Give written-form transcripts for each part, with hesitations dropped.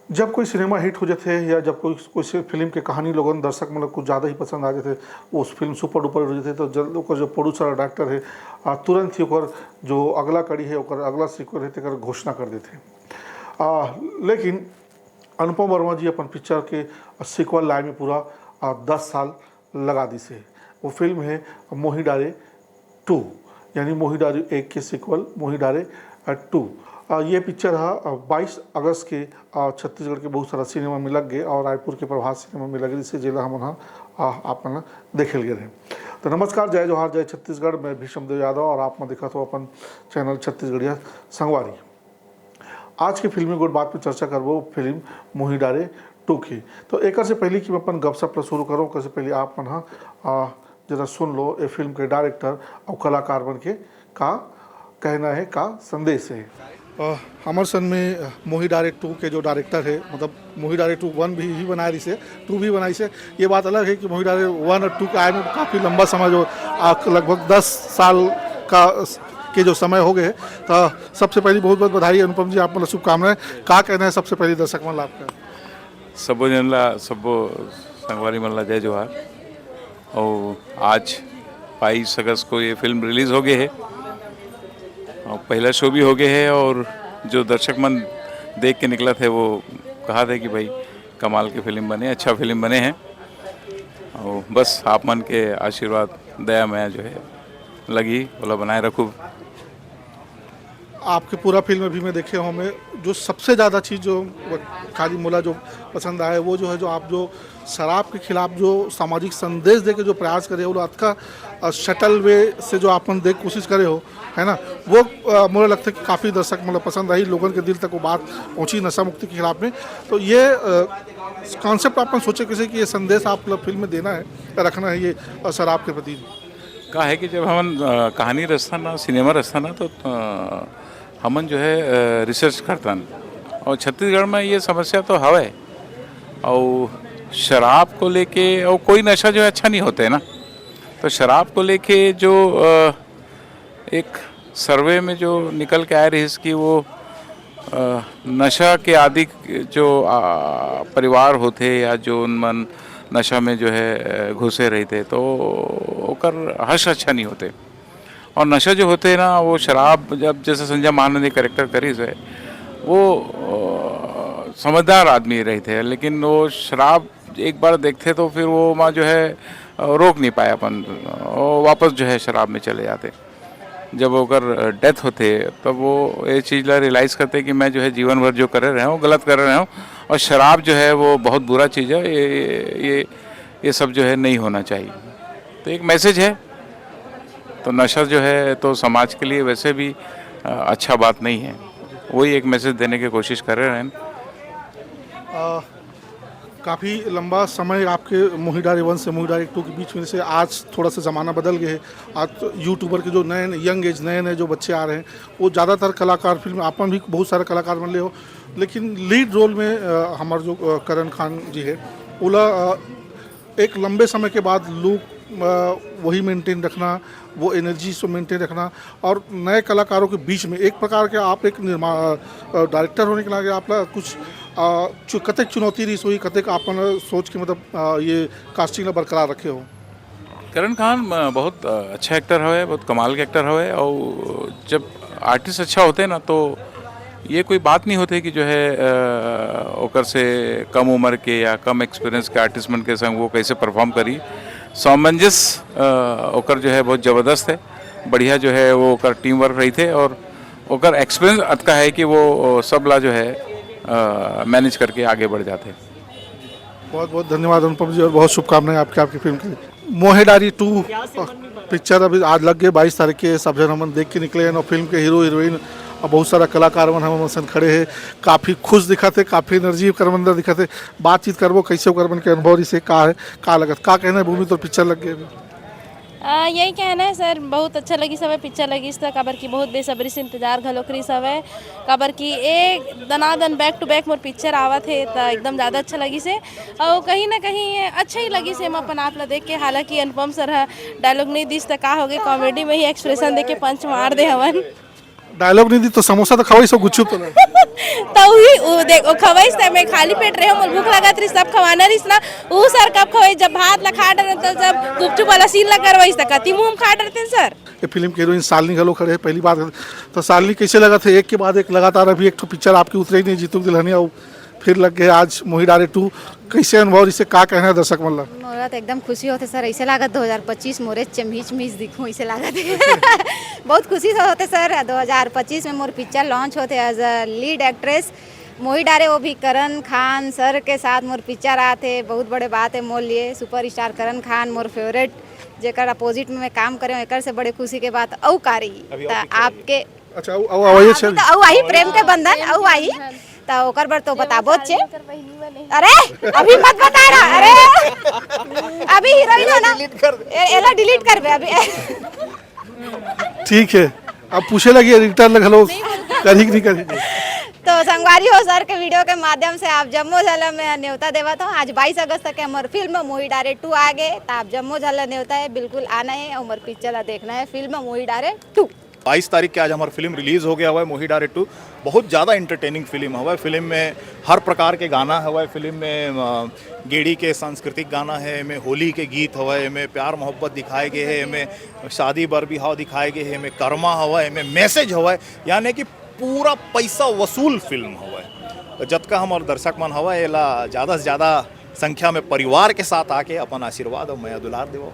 जब कोई cinema hit हो जाते या जब कोई कोई फिल्म के कहानी लोगन दर्शक मतलब कुछ ज़्यादा ही पसंद आ जाते, उस फिल्म सुपर डुपर हो जाते, तो जल्द ओकर जो प्रोड्यूसर डायरेक्टर है तुरंत ही ओकर जो अगला कड़ी है ओकर अगला सीक्वल है तेकर घोषणा कर देते। लेकिन अनुपम वर्मा जी अपन पिक्चर के सीक्वल लाए में पूरा 10 साल लगा दी से। वो फिल्म है मोही डारे 2, यानी मोही डारे 1 के सीक्वल मोही डारे 2। ये पिक्चर है 22 अगस्त के छत्तीसगढ़ के बहुत सारा सिनेमा में लग गए और रायपुर के प्रभात सिनेमा में लग गई से जिला हम आपन देखे लिए रहे। तो नमस्कार, जय जोहार, जय छत्तीसगढ़। मैं भीष्मदेव यादव और आप में देखा तो अपन चैनल छत्तीसगढ़िया संगवारी। आज की फिल्मी गुड बात पे चर्चा करबो फिल्म मोही डारे 2 की। तो एक से पहले कि मैं अपन गपशप शुरू करूँ कैसे पहले आप मन जरा सुन लो ये फिल्म के डायरेक्टर और कलाकार बन के का कहना है, का संदेश है। हमारे सन में मोही डारे 2 के जो डायरेक्टर है, मतलब मोही डारे 2 1 भी बनाया रही से 2 भी बनाई से। ये बात अलग है कि मोही डारे 1 और 2 के आए में काफ़ी लंबा समय जो लगभग 10 साल का के जो समय हो गए। तो सबसे पहली बहुत बहुत बधाई अनुपम जी, आप मतलब शुभकामनाएं। का कहना है सबसे पहले दर्शक मन आपका? सबो जनला सबो संगवारी मन ला जय जोहार। और आज 22 अगस्त को ये फिल्म रिलीज़ हो गई है और पहला शो भी हो गया है। और जो दर्शक मन देख के निकला थे वो कहा थे कि भाई कमाल की फिल्म बने, अच्छा फिल्म बने हैं। और बस आप मन के आशीर्वाद दया माया जो है लगी बोला बनाए रखूँ। आपके पूरा फिल्म अभी मैं देखे हूँ, मैं जो सबसे ज़्यादा चीज़ जो खाली मुला जो पसंद आया वो जो है जो आप जो शराब के खिलाफ जो सामाजिक संदेश दे के जो प्रयास करे वो आपका शटल वे से जो आपन देख कोशिश करे हो, है ना, वो मुझे लगता है कि काफ़ी दर्शक मतलब पसंद आई, लोगों के दिल तक वो बात पहुँची नशा मुक्ति के खिलाफ में। तो ये कॉन्सेप्ट आपन सोचे कैसे कि ये संदेश आप फिल्म में देना है, रखना है ये शराब के प्रति? कहा है कि जब हम कहानी रचता ना, सिनेमा रचता ना, तो हमन जो है रिसर्च करतन। और छत्तीसगढ़ में ये समस्या तो हवे और शराब को लेके, और कोई नशा जो है अच्छा नहीं होते ना, तो शराब को लेके जो एक सर्वे में जो निकल के आए रही कि वो नशा के आदि जो परिवार होते या जो मन नशा में जो है घुसे रहे थे, तो ओकर हश अच्छा नहीं होते। और नशा जो होते हैं ना, वो शराब, जब जैसे संजय मान ने कैरेक्टर करी है, वो समझदार आदमी रहे थे, लेकिन वो शराब एक बार देखते तो फिर वो माँ जो है रोक नहीं पाया अपन, और वापस जो है शराब में चले जाते। जब ओकर डेथ होते तब वो ये चीज़ ला रियलाइज़ करते कि मैं जो है जीवन भर जो कर रहे हूँ गलत कर रहे हूँ, और शराब जो है वो बहुत बुरा चीज़ है, ये सब जो है नहीं होना चाहिए। तो एक मैसेज है। तो नशा जो है तो समाज के लिए वैसे भी अच्छा बात नहीं है, वही एक मैसेज देने की कोशिश कर रहे हैं। काफ़ी लंबा समय आपके मोही डारे 1 से मोही डारे 2 के बीच में से आज थोड़ा सा ज़माना बदल गया है। आज तो यूट्यूबर के जो नए यंग एज नए जो बच्चे आ रहे हैं वो ज़्यादातर कलाकार, फिल्म आपन भी बहुत सारे कलाकार बन ले हो, लेकिन लीड रोल में हमारे जो करण खान जी है ओला एक लंबे समय के बाद लुक वही मेंटेन रखना, वो एनर्जी से मेंटेन रखना, और नए कलाकारों के बीच में एक प्रकार के आप एक डायरेक्टर होने के नाते आप कुछ कतक चुनौती रही सोई, कतक आपन सोच के मतलब ये कास्टिंग बरकरार रखे हो? करण खान बहुत अच्छा एक्टर है, बहुत कमाल के एक्टर है। और जब आर्टिस्ट अच्छा होते हैं ना, तो ये कोई बात नहीं होती कि जो है ओकर से कम उम्र के या कम एक्सपीरियंस के आर्टिस्ट मन के संग वो कैसे परफॉर्म करी। सामंजस्य ओकर जो है बहुत ज़बरदस्त है, बढ़िया जो है वो ओकर टीम वर्क रही थे, और ओकर एक्सपीरियंस अतका है कि वो सब ला जो है मैनेज करके आगे बढ़ जाते हैं। बहुत बहुत धन्यवाद अनुपम जी, और बहुत शुभकामनाएं आपकी फिल्म के लिए। मोही डारे 2 पिक्चर अभी आज लग गए 22 तारीख के, सब जन हम देख के निकले हैं, और फिल्म के हीरो हीरोइन और बहुत सारा कलाकार मन हम सन खड़े हैं, काफ़ी खुश दिखा थे, काफ़ी एनर्जी करमंदर दिखा थे। बातचीत करबो कैसे कर बन के अनुभव से का है, का लगत, का कहना है भूमि तो पिक्चर लग गए? यही कहना है सर, बहुत अच्छा लगी सब पिक्चर लगी इस काबर की बहुत बेसब्री से इंतजार घलो करी सब है, काबर की एक दनादन बैक टू बैक मोर पिक्चर आवत है, तो एकदम ज़्यादा अच्छा लगी से। और कहीं ना कहीं अच्छा ही लगी से हम अपन आप ला देख के। हालांकि अनुपम सर डायलॉग नहीं दिस तो का हो गए, कॉमेडी में ही एक्सप्रेशन दे के पंच मार दे हवन। डायलॉग नहीं दी तो समोसा तो खवाई सब गुच्छुप तो तो वही देखो खवाइस त मैं खाली पेट रहे मोर भूख लगत रही सब खवाना रही ना ऊ सर कब खवाई जब भात ला खा डर तो जब गुपचुप वाला सीन ला करवाइस त कति मुंह खा डरते सर। ये फिल्म के हीरोइन शालिनी घलो खड़े हैं पहली बात। तो शालिनी कैसे लगा थे एक के बाद एक लगातार अभी एक तो पिक्चर आपकी उतरे ही नहीं जीतू दुल्हनिया फिर लग गए आज मोही डारे 2 कैसे अनुभव इसे का कहना है दर्शक मतलब? मोरा तो एकदम खुशी होते सर ऐसे लागत 2025 मोरे चमहीच मीच दिखूं ऐसे लागत बहुत खुशी से होते सर 2025 में मोर पिक्चर लॉन्च होते एज अ लीड एक्ट्रेस मोही डारे वो भी करण खान सर के साथ मोर पिक्चर आते बहुत बड़े बात है मोर लिए सुपर स्टार करण खान मोर फेवरेट जेकर अपोजिट में मैं काम करे एकर से बड़े खुशी के बात औ कारी आपके अच्छा औ आई प्रेम के बंधन औ आई तो ओकर बर तो बताबो छे। अरे अभी मत बता रहा अरे अभी हीरोइन हो ना एला डिलीट कर बे अभी ठीक है अब पूछे लगी एडिटर लग लो करी नहीं करी तो संगवारी हो सर के वीडियो के माध्यम से आप जम्मू झलम में न्योता देवा तो आज 22 अगस्त तक हमारे फिल्म मोही डारे 2 आ गए तो आप जम्मू झलम न्योता है बिल्कुल आना है और हमारे पिक्चर देखना है फिल्म मोही डारे 2। 22 तारीख के आज हमारी फिल्म रिलीज़ हो गया हुआ है मोही डारे 2। बहुत ज़्यादा इंटरटेनिंग फिल्म हुआ है। फिल्म में हर प्रकार के गाना हुआ है। फिल्म में गेड़ी के सांस्कृतिक गाना है, में होली के गीत हुआ है, में प्यार मोहब्बत दिखाए गए हैं, में शादी बर बिहाव दिखाए गए हैं, में कर्मा हुआ है, में मैसेज हुआ है, यानी कि पूरा पैसा वसूल फिल्म हुआ है। जब का हमारे दर्शक मन हुआ है ला ज़्यादा से ज़्यादा संख्या में परिवार के साथ आके अपन आशीर्वाद और मैं दुलार देव।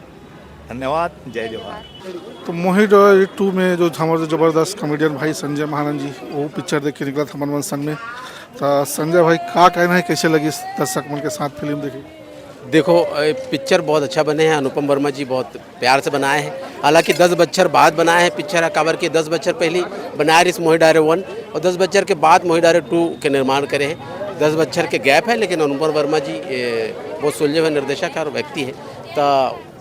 धन्यवाद, जय जवाहर। तो मोही डारे 2 में जो हमारे जबरदस्त कॉमेडियन भाई संजय महानंद जी वो पिक्चर देख के निकला था हमारे मन सन में। तो संजय भाई का कहना है कैसे लगी दर्शक मन के साथ फिल्म देखी? देखो पिक्चर बहुत अच्छा बने हैं। अनुपम वर्मा जी बहुत प्यार से बनाए हैं। हालांकि 10 बच्चर बाद बनाए हैं पिक्चर काबर के 10 बच्चर पहले बनाए इस मोही डारे 1 और 10 बच्चर के बाद मोही डारे 2 के निर्माण करे हैं। 10 बच्चर के गैप है लेकिन अनुपम वर्मा जी बहुत सुलझे हुए निर्देशक और व्यक्ति है तो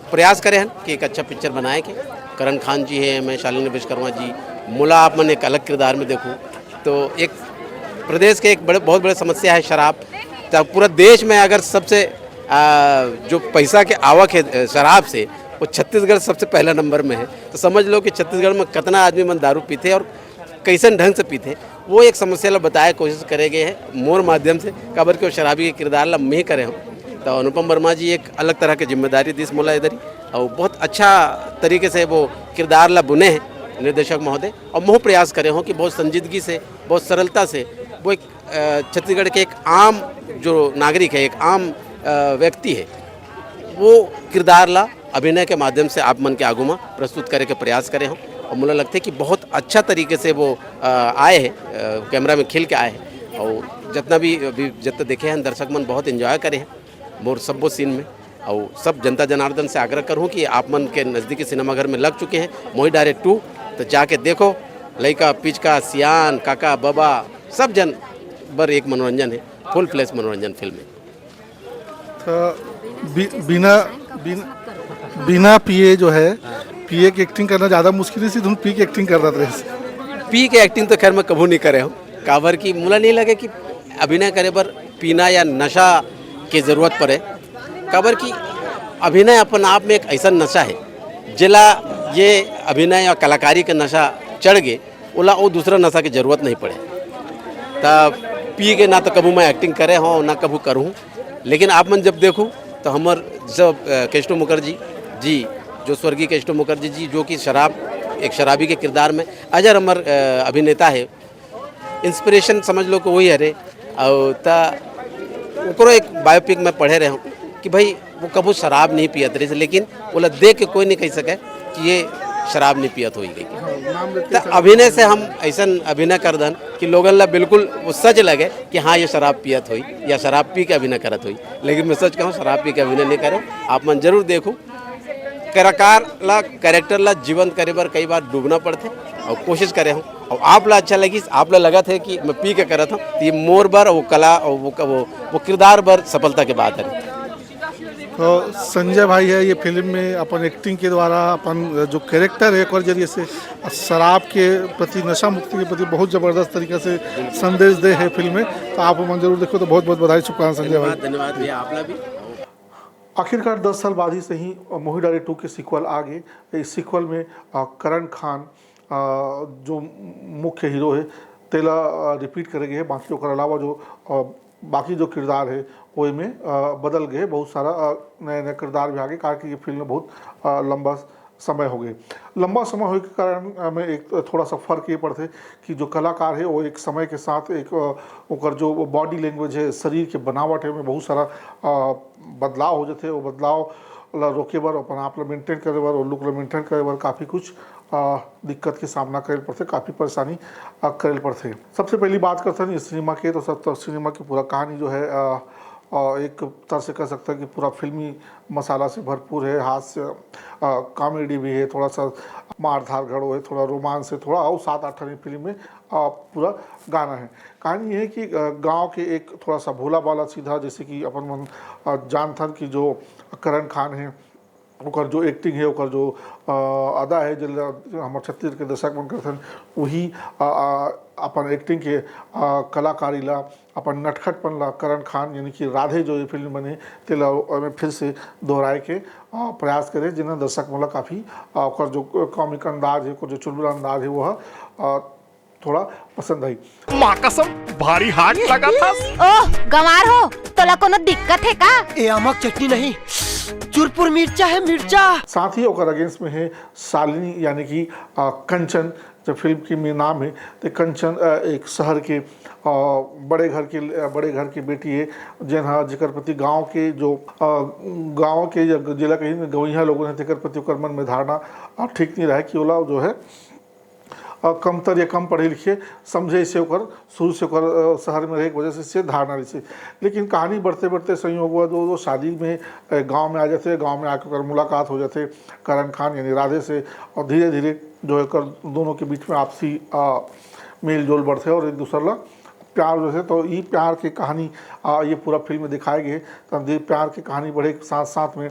प्रयास करें हैं कि एक अच्छा पिक्चर बनाए के। करण खान जी है, मैं शालिनी विश्वकर्मा जी मुला आप मन एक अलग किरदार में देखूँ तो एक प्रदेश के एक बहुत बड़े समस्या है शराब। तो पूरा देश में अगर सबसे जो पैसा के आवक है शराब से वो छत्तीसगढ़ सबसे पहला नंबर में है। तो समझ लो कि छत्तीसगढ़ में कितना आदमी मन दारू पीते और कैसन ढंग से पीते वो एक समस्या ला बताए कोशिश करे गए हैं मोर माध्यम से काबर के वो शराबी के किरदार ला मैं करे हूँ। तो अनुपम वर्मा जी एक अलग तरह की जिम्मेदारी दी इस मोला इधर और बहुत अच्छा तरीके से वो किरदार ला बुने हैं निर्देशक महोदय और मोह प्रयास करे हों कि बहुत संजीदगी से बहुत सरलता से वो एक छत्तीसगढ़ के एक आम जो नागरिक है एक आम व्यक्ति है वो किरदार ला अभिनय के माध्यम से आप मन के आगू में प्रस्तुत करे के प्रयास करे हों और मुझे लगता है कि बहुत अच्छा तरीके से वो आए हैं कैमरा में खिल के आए हैं और जितना भी जितना देखे हैं दर्शक मन बहुत इन्जॉय करे हैं मोर सब सीन में। और सब जनता जनार्दन से आग्रह करूँ कि आप मन के नज़दीकी सिनेमाघर में लग चुके हैं मोही डारे 2 तो जाके देखो। लड़का पिचका सियान काका बाबा सब जन बर एक मनोरंजन है फुल फ्लैश मनोरंजन फिल्म है। तो बिना पिए जो है पिए की एक्टिंग करना ज़्यादा मुश्किल है तुम पी की एक्टिंग कर रहे थे? पी के एक्टिंग तो खैर मैं कभी नहीं करे हूँ काबर की मुला नहीं लगे कि अभिनय करे पर पीना या नशा की ज़रूरत पड़े। काबर की अभिनय अपन आप में एक ऐसा नशा है जिला ये अभिनय या कलाकारी का नशा चढ़ गए ओला वो दूसरा नशा की ज़रूरत नहीं पड़े। तब पी के ना तो कभी मैं एक्टिंग करे हूँ ना कभी करूँ लेकिन आप मन जब देखूँ तो हमार जब केशव मुखर्जी जी जो स्वर्गीय केशव मुखर्जी जी जो कि एक शराबी के किरदार में अजर अमर अभिनेता है इंस्पिरेशन समझ लो कि वही है रे। और एक बायोपिक में पढ़े रहे हूँ कि भाई वो कभी शराब नहीं पियत रही लेकिन वो देख के कोई नहीं कह सके कि ये शराब नहीं पियत हो गई। तो अभिनय से हम ऐसा अभिनय कर दन कि लोगन ला बिल्कुल वो सच लगे कि हाँ ये शराब पियत हुई या शराब पी के अभिनय करत हुई। लेकिन मैं सच कहूँ शराब पी के अभिनय नहीं करो आप मन जरूर देखो। कलाकार ला कैरेक्टर ला जीवंत करे बर कई बार डूबना पड़ते और कोशिश करे हूँ और आप ला अच्छा लगी आप ला लगा थे कि मैं पी के करत हूँ तो ये मोर बर वो कला और वो किरदार बर सफलता के बात है। तो संजय भाई है ये फिल्म में अपन एक्टिंग के द्वारा अपन जो कैरेक्टर है एक और जरिए से शराब के प्रति नशा मुक्ति के प्रति बहुत ज़बरदस्त तरीके से संदेश दे है फिल्म में। तो आप मन जरूर देखो। तो बहुत बहुत बधाई शुभकामनाएं संजय भाई। धन्यवाद भैया आप ला भी। आखिरकार 10 साल बाद ही से ही मोही डारे 2 के सीक्वल आ गए। इस सीक्वल में करण खान जो मुख्य हीरो है तेला रिपीट करे गए, बाकी ओकर अलावा जो बाकी जो किरदार है वो में बदल गए, बहुत सारा नए नए किरदार भी आ गए, कारण कि ये फिल्म बहुत लंबा समय हो गए। लंबा समय होने के कारण हमें एक थोड़ा सा फर्क ये पड़ते कि जो कलाकार है वो एक समय के साथ एक ओकर जो बॉडी लैंग्वेज है, शरीर के बनावट है, में बहुत सारा बदलाव हो जाते। वो बदलाव ला रोके बर, अपन आप ला मेंटेन करे बर और लुक ला मेंटेन करे बर काफ़ी कुछ दिक्कत के सामना करे पड़ते, काफ़ी परेशानी करे पड़ते। सबसे पहली बात करते हैं सिनेमा के, तो सब सिनेमा की पूरा कहानी जो है एक तरह से कह सकते हैं कि पूरा फिल्मी मसाला से भरपूर है, हास्य कॉमेडी भी है, थोड़ा सा मार धार घड़ो है, थोड़ा रोमांस है, थोड़ा और 7-8 आने फिल्म में पूरा गाना है। कहानी ये है कि गांव के एक थोड़ा सा भोला भाला सीधा, जैसे कि अपन मन जानथन कि जो करण खान है ओकर जो एक्टिंग है, ओकर जो अदा है, जो हमारे छत्तीसगढ़ के दर्शक मन करथन वही अपन एक्टिंग के कलाकारी ला, अपन नटखटपन ला करण खान यानी कि राधे जो ये फिल्म बने तेला में फिर से दोहराए के प्रयास करे, जिन्हें दर्शक मतलब काफ़ी ओकर जो कॉमिक अंदाज है, ओकर जो चुलबुला अंदाज है वह थोड़ा पसंद आई। माँ कसम भारी हार्ड लगा था। ओह गंवार हो, तोला कोनो दिक्कत है का? ए अमक चटनी नहीं, चुरपुर मिर्चा है मिर्चा। साथ ही ओकर अगेंस्ट में है शालिनी यानी कि कंचन, जब फिल्म की में नाम है तो कंचन एक शहर के बड़े घर की बेटी है, जिकर प्रति गांव के जिला कहीं गवैया लोगों ने तेकर प्रति ओकर मन में धारणा ठीक नहीं रहा कि ओला जो है कमतर या कम पढ़े लिखे समझे से ओकर शुरू से ओकर शहर में रहे की वजह से धारणा रही। लेकिन कहानी बढ़ते बढ़ते संयोग हुआ जो शादी में गांव में आ जाते, गांव में आकर मुलाकात हो जाते करण खान यानी राधे से, और धीरे धीरे जो है दोनों के बीच में आपसी मेल जोल बढ़ते और एक दूसरे ला प्यार जो है, तो ये प्यार की कहानी ये पूरा फिल्म में दिखाए गए। तब प्यार की कहानी बढ़े के साथ साथ में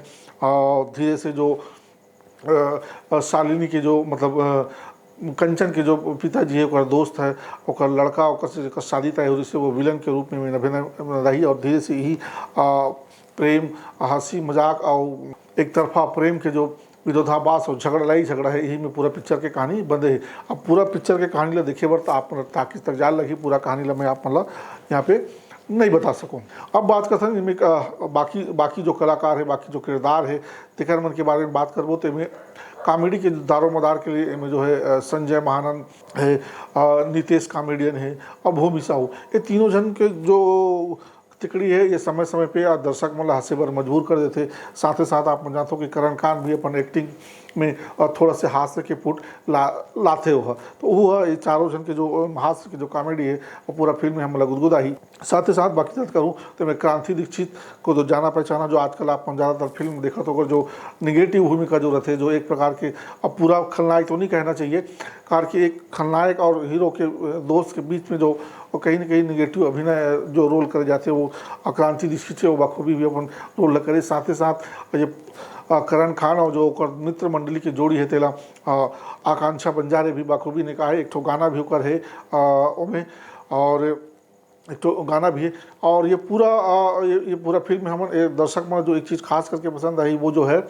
धीरे से जो शालिनी के जो मतलब कंचन के जो पिताजी है ओकर दोस्त है, ओकर लड़का ओकर से शादी तय हो से वो विलन के रूप में अभिनय रही, और धीरे से ही प्रेम हंसी मजाक और एक तरफा प्रेम के जो विरोधाभास और झगड़ा है, यही में पूरा पिक्चर के कहानी बंदे है। अब पूरा पिक्चर के कहानी ला देखे बर तो आप ताकि तक जाल लगी, पूरा कहानी ला मैं आप मतलब यहाँ पे नहीं बता सकूँ। अब बात करते हैं इनमें बाकी जो कलाकार है, बाकी जो किरदार है तेकर मन के बारे में बात करबो तो इनमें कॉमेडी के दारोमदार के लिए इनमें जो है संजय महानंद है, नितेश कॉमेडियन है और भूमि साहू, ये तीनों जन के जो तिकड़ी है ये समय समय पे दर्शक मतलब हंसे पर मजबूर कर देते। साथ ही साथ आप जानते हो कि करण खान भी अपन एक्टिंग में थोड़ा से हास्य के पुट लाते हो, तो वो ये चारों जन के जो हास्य की जो कॉमेडी है वो पूरा फिल्म में हम लोग गुदगुदा ही। साथ ही साथ बाकी बात करूँ तो मैं क्रांति दीक्षित को जो जाना पहचाना, जो आजकल आप ज़्यादातर फिल्म देखा तो जो निगेटिव भूमिका जो रहते, जो एक प्रकार के अब पूरा खलनायक तो नहीं कहना चाहिए, कारण कि एक खलनायक और हीरो के दोस्त के बीच में जो कहीं ना कहीं निगेटिव अभिनय जो रोल करे जाते हैं वो क्रांति दीक्षित से वो बखूबी भी अपन रोल करे। साथ ही साथ ये करण खान और जो मित्र मंडली की जोड़ी है तेला आकांक्षा बंजारे भी बखूबी ने कहा है, एक तो गाना भी होकर है उनमें, और एक तो गाना भी है। और ये पूरा फिल्म में हम दर्शक में जो एक चीज़ खास करके पसंद आई वो जो है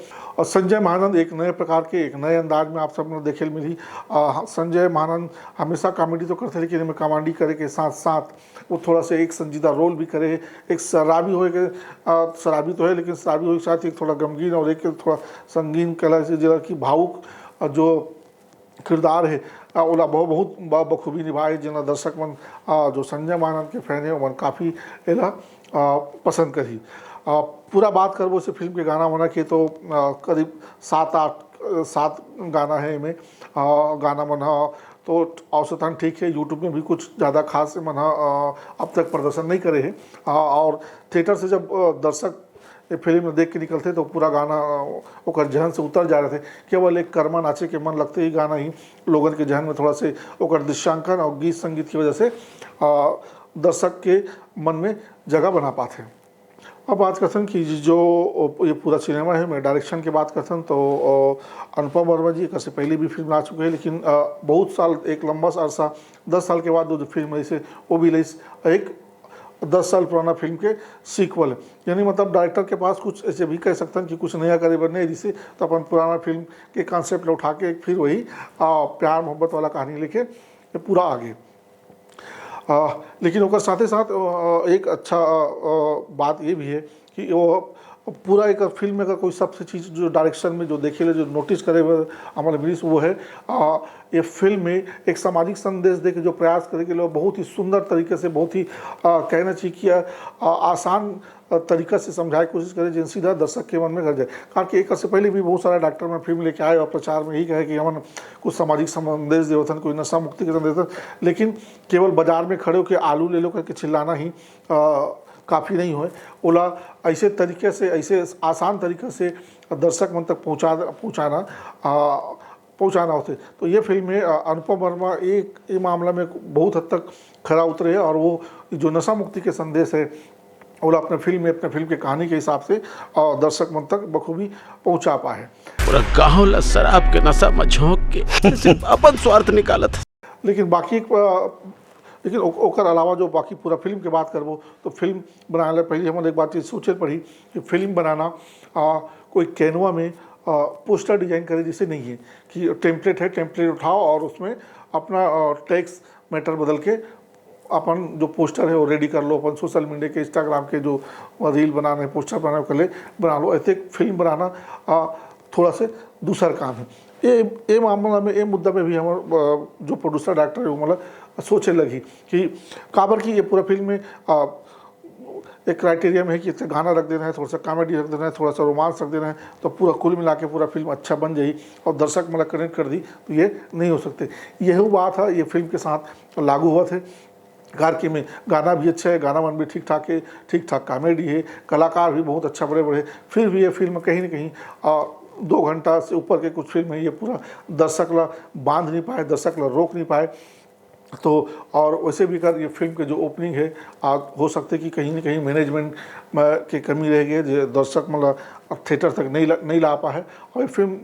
संजय महानंद एक नए प्रकार के एक नए अंदाज में आप सब ने देखे मिली। संजय महानंद हमेशा कॉमेडी तो करते लेकिन इनमें कॉमेडी करे के साथ साथ वो थोड़ा सा एक संजीदा रोल भी करे, एक शराबी हो के शराबी तो है लेकिन शराबी हो के साथ एक थोड़ा गमगीन और एक थोड़ा संगीन कला से जरा की भावुक जो किरदार है ओला बहुत बखूबी निभाए, जिना दर्शक मन जो संजय मानंद के फैन है मन काफ़ी एला पसंद करी। पूरा बात करबो से फिल्म के गाना वाना के तो करीब 7 गाना है इनमें, गाना मन तो औसतन ठीक है। यूट्यूब में भी कुछ ज़्यादा खास मन अब तक प्रदर्शन नहीं करे हैं, और थिएटर से जब दर्शक फिल्म में देख के निकलते तो पूरा गाना ओकर जहन से उतर जा रहे थे। केवल एक कर्मा नाचे के मन लगते ही गाना ही लोगन के जहन में थोड़ा से ओकर दृश्यांकन और गीत संगीत की वजह से दर्शक के मन में जगह बना पाते हैं। अब बात करते हैं कि जो ये पूरा सिनेमा है, मैं डायरेक्शन की बात करते हैं तो अनुपम वर्मा जी कैसे पहले भी फिल्म आ चुके हैं, लेकिन बहुत साल एक लंबा अरसा 10 साल के बाद जो फिल्म रही से वो भी रही एक 10 साल पुराना फिल्म के सीक्वल है। यानी मतलब डायरेक्टर के पास कुछ ऐसे भी कह सकते हैं कि कुछ नया करे बनने जिसे तो अपन पुराना फिल्म के कॉन्सेप्ट उठा के फिर वही प्यार मोहब्बत वाला कहानी लेके पूरा आगे। लेकिन ओकर साथे साथ एक अच्छा बात ये भी है कि वो पूरा एक फिल्म में अगर कोई सबसे चीज़ जो डायरेक्शन में जो देखे ले जो नोटिस करे हमारे ब्रिज वो है ये फिल्म में एक सामाजिक संदेश दे के जो प्रयास करे के लोग बहुत ही सुंदर तरीके से बहुत ही कहना चाहिए कि आसान तरीका से समझाए कोशिश करे जिन सीधा दर्शक के मन में घर जाए। कारण कि एक से पहले भी बहुत सारा डॉक्टर में फिल्म लेके आए और प्रचार में यही कहे कि हमन कुछ सामाजिक संदेश देवथन कोई नशा मुक्ति के संदेश, लेकिन केवल बाजार में खड़े होकर आलू ले लो करके चिल्लाना ही काफ़ी नहीं हो। ओला ऐसे तरीके से ऐसे आसान तरीके से दर्शक मन तक पहुंचाना होते। तो ये फिल्म में अनुपम वर्मा एक ये मामला में बहुत हद तक खरा उतरे और वो जो नशा मुक्ति के संदेश है और अपने फिल्म के कहानी के हिसाब से दर्शक मन तक बखूबी पहुंचा पाए। पूरा गाँव शराब के नशा में झोंक के सिर्फ अपन स्वार्थ निकालत। लेकिन ओकर अलावा जो बाकी पूरा फिल्म के बात करबो तो फिल्म बनाने पहले हमारे एक बात सोचे पड़ी कि फिल्म बनाना कोई कैनवा में पोस्टर डिजाइन करे जैसे नहीं है कि टेम्पलेट उठाओ और उसमें अपना टेक्स्ट मैटर बदल के अपन जो पोस्टर है वो रेडी कर लो। अपन सोशल मीडिया के इंस्टाग्राम के जो रील बनाने पोस्टर बनाने के लिए बना लो। ऐसे फिल्म बनाना थोड़ा से दूसरा काम है। ये मामला में ये मुद्दा में भी हमारे जो प्रोड्यूसर डायरेक्टर है वो मतलब सोचे लगी कि काबर की ये पूरा फिल्म में एक क्राइटेरिया में है कि इससे गाना रख देना है, थोड़ा सा कॉमेडी रख देना है, थोड़ा सा रोमांस रख देना है, तो पूरा कुल मिला के पूरा फिल्म अच्छा बन जाई और दर्शक मतलब कनेक्ट कर दी तो ये नहीं हो सकते। यही बात है ये फिल्म के साथ लागू हुआ थे। गार्की में गाना भी अच्छा है, गाना मन भी ठीक ठाक कॉमेडी है, कलाकार भी बहुत अच्छा बड़े फिर भी ये फिल्म कहीं ना कहीं 2 घंटा से ऊपर के कुछ फिल्म है ये पूरा दर्शक ला बांध नहीं पाए, दर्शक ला रोक नहीं पाए। तो और वैसे भी कर ये फिल्म के जो ओपनिंग है हो सकते कि कहीं ना कहीं मैनेजमेंट की कमी रह गई जो दर्शक मतलब थिएटर तक नहीं ला पाए। और फिल्म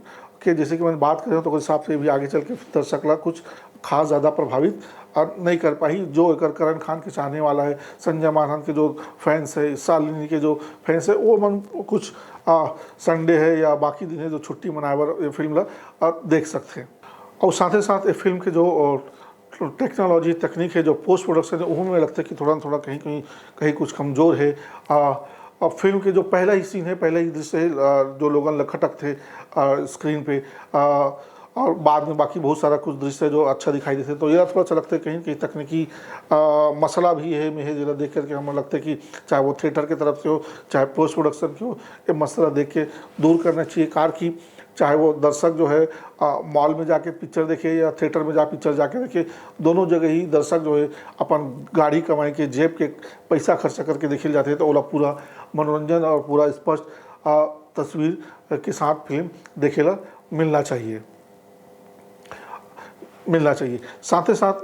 के जैसे कि मैंने बात करें तो उस हिसाब से भी आगे चल के दर्शक ला कुछ खास ज़्यादा प्रभावित नहीं कर पाई। जो एक करण खान के चाहने वाला है, संजय मानन के जो फैंस है, शालिनी के जो फैंस है वो मन कुछ संडे है या बाकी दिन है जो छुट्टी मनाए बर ये फिल्म ला देख सकते हैं। और साथ ही साथ ये फिल्म के जो टेक्नोलॉजी तकनीक है जो पोस्ट प्रोडक्शन है वो में लगता है कि थोड़ा कहीं कुछ कमज़ोर है। और फिल्म के जो पहला ही सीन है, पहला ही दृश्य है जो लोगन लखटक थे स्क्रीन पे और बाद में बाकी बहुत सारा कुछ दृश्य जो अच्छा दिखाई देते तो यह थोड़ा सा लगता है कहीं तकनीकी मसला भी है में जरा देख करके हमें लगता है कि चाहे वो थिएटर की तरफ से हो चाहे पोस्ट प्रोडक्शन की हो ये मसला देख के दूर करना चाहिए। कार की चाहे वो दर्शक जो है मॉल में जाके पिक्चर देखे या थिएटर में पिक्चर जाके देखे, दोनों जगह ही दर्शक जो है अपन गाड़ी कमाई के जेब के पैसा खर्चा करके देखे जाते हैं तो ओला पूरा मनोरंजन और पूरा स्पष्ट तस्वीर के साथ फिल्म देखेला मिलना चाहिए। साथ ही साथ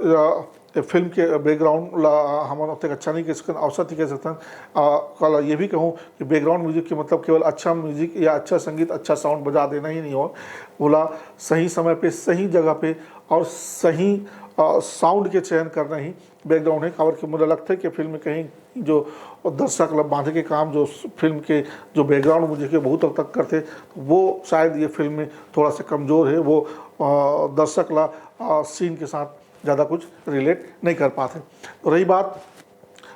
फिल्म के बैकग्राउंड हमारा अब तक अच्छा नहीं कह सकते, औसत ही कह सकते हैं। कल ये भी कहूँ कि बैकग्राउंड म्यूजिक के मतलब केवल अच्छा म्यूजिक या अच्छा संगीत अच्छा साउंड बजा देना ही नहीं हो, बोला सही समय पे सही जगह पे और सही साउंड के चयन करना ही बैकग्राउंड है। खबर कि मुझे लगता है कि फिल्म में कहीं जो दर्शक बांधे के काम जो फिल्म के जो बैकग्राउंड म्यूजिक के बहुत हद तक करते वो शायद ये फिल्म में थोड़ा सा कमज़ोर है। वो दर्शक ला सीन के साथ ज़्यादा कुछ रिलेट नहीं कर पाते। तो रही बात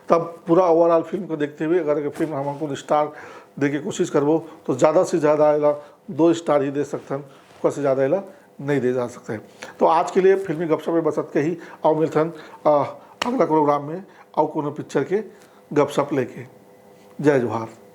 तब पूरा ओवरऑल फिल्म को देखते हुए अगर फिल्म हम हमको स्टार दे के कोशिश करबो तो ज़्यादा से ज़्यादा एला 2 स्टार ही दे सकते हैं, उसका से ज़्यादा एला नहीं दे जा सकते। तो आज के लिए फिल्मी गपशप में बसत के ही आओ मिलथन अगला प्रोग्राम में आओ कोनो पिक्चर के गपशप लेके। जय जोहार।